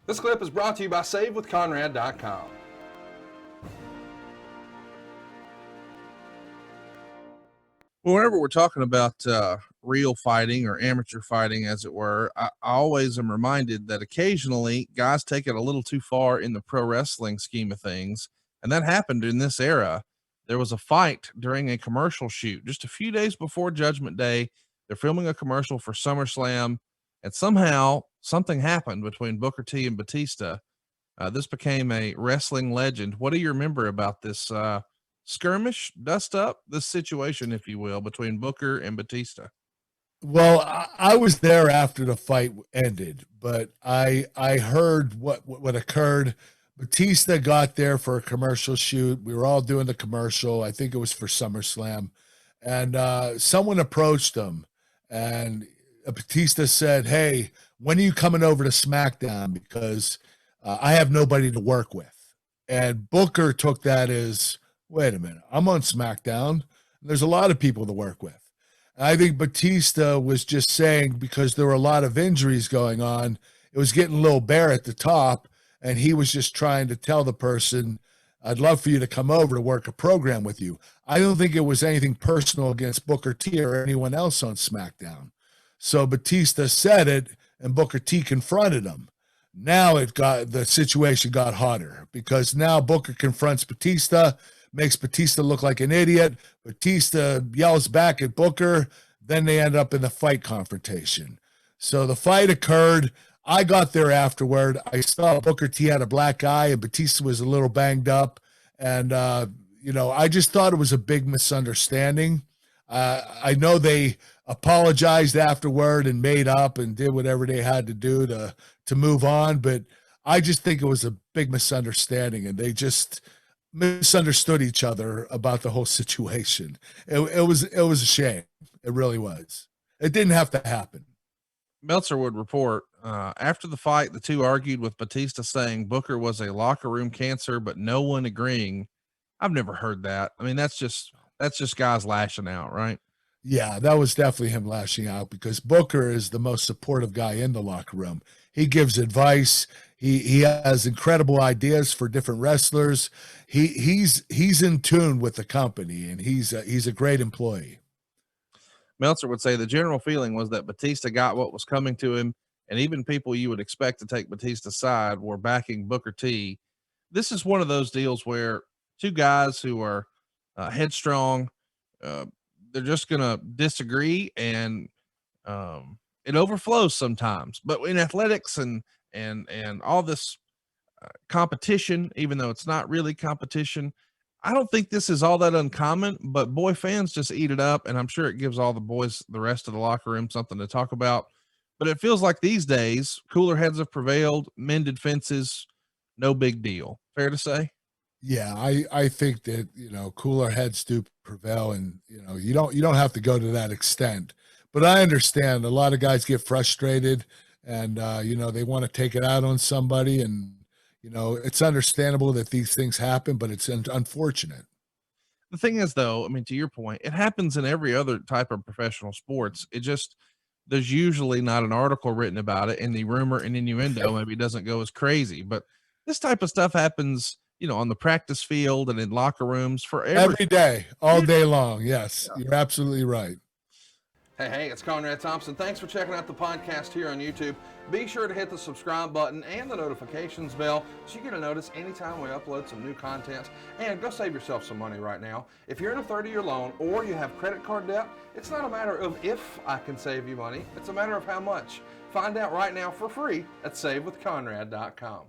This clip is brought to you by SaveWithConrad.com. Well, whenever we're talking about real fighting or amateur fighting, as it were, I always am reminded that occasionally guys take it a little too far in the pro wrestling scheme of things. And that happened in this era. There was a fight during a commercial shoot just a few days before Judgment Day. They're filming a commercial for SummerSlam, and somehow something happened between Booker T and Batista. This became a wrestling legend. What do you remember about this skirmish, dust up, this situation, if you will, between Booker and Batista? Well, I was there after the fight ended, but I heard what occurred. Batista got there for a commercial shoot. We were all doing the commercial. I think it was for SummerSlam, and someone approached him, and Batista said, "Hey, when are you coming over to SmackDown? Because I have nobody to work with." And Booker took that as, wait a minute, I'm on SmackDown. There's a lot of people to work with. And I think Batista was just saying, because there were a lot of injuries going on, it was getting a little bare at the top, and he was just trying to tell the person, I'd love for you to come over to work a program with you. I don't think it was anything personal against Booker T or anyone else on SmackDown. So Batista said it, and Booker T confronted him. Now the situation got hotter, because now Booker confronts Batista, makes Batista look like an idiot. Batista yells back at Booker. Then they end up in the fight confrontation. So the fight occurred. I got there afterward. I saw Booker T had a black eye and Batista was a little banged up. And, I just thought it was a big misunderstanding. I know they apologized afterward and made up and did whatever they had to do to move on. But I just think it was a big misunderstanding, and they just misunderstood each other about the whole situation. It was a shame. It really was. It didn't have to happen. Meltzer would report after the fight, the two argued, with Batista saying Booker was a locker room cancer, but no one agreeing. I've never heard that. I mean, that's just guys lashing out, right? Yeah, that was definitely him lashing out, because Booker is the most supportive guy in the locker room. He gives advice. He has incredible ideas for different wrestlers. He's in tune with the company, and he's a great employee. Meltzer would say the general feeling was that Batista got what was coming to him, and even people you would expect to take Batista's side were backing Booker T. This is one of those deals where two guys who are headstrong, they're just going to disagree, and it overflows sometimes. But in athletics and all this competition, even though it's not really competition, I don't think this is all that uncommon, but boy fans just eat it up. And I'm sure it gives all the boys, the rest of the locker room, something to talk about. But it feels like these days, cooler heads have prevailed, mended fences, no big deal. Fair to say? Yeah, I think that, cooler heads do prevail, and, you don't have to go to that extent. But I understand a lot of guys get frustrated, and, they want to take it out on somebody, and, it's understandable that these things happen, but it's unfortunate. The thing is, though, I mean, to your point, it happens in every other type of professional sports. There's usually not an article written about it, and the rumor and innuendo maybe doesn't go as crazy, but this type of stuff happens, on the practice field and in locker rooms for every day, all day long. Yes, you're absolutely right. Hey, it's Conrad Thompson. Thanks for checking out the podcast here on YouTube. Be sure to hit the subscribe button and the notifications bell so you get a notice anytime we upload some new content. And go save yourself some money right now. If you're in a 30-year loan or you have credit card debt, it's not a matter of if I can save you money. It's a matter of how much. Find out right now for free at SaveWithConrad.com.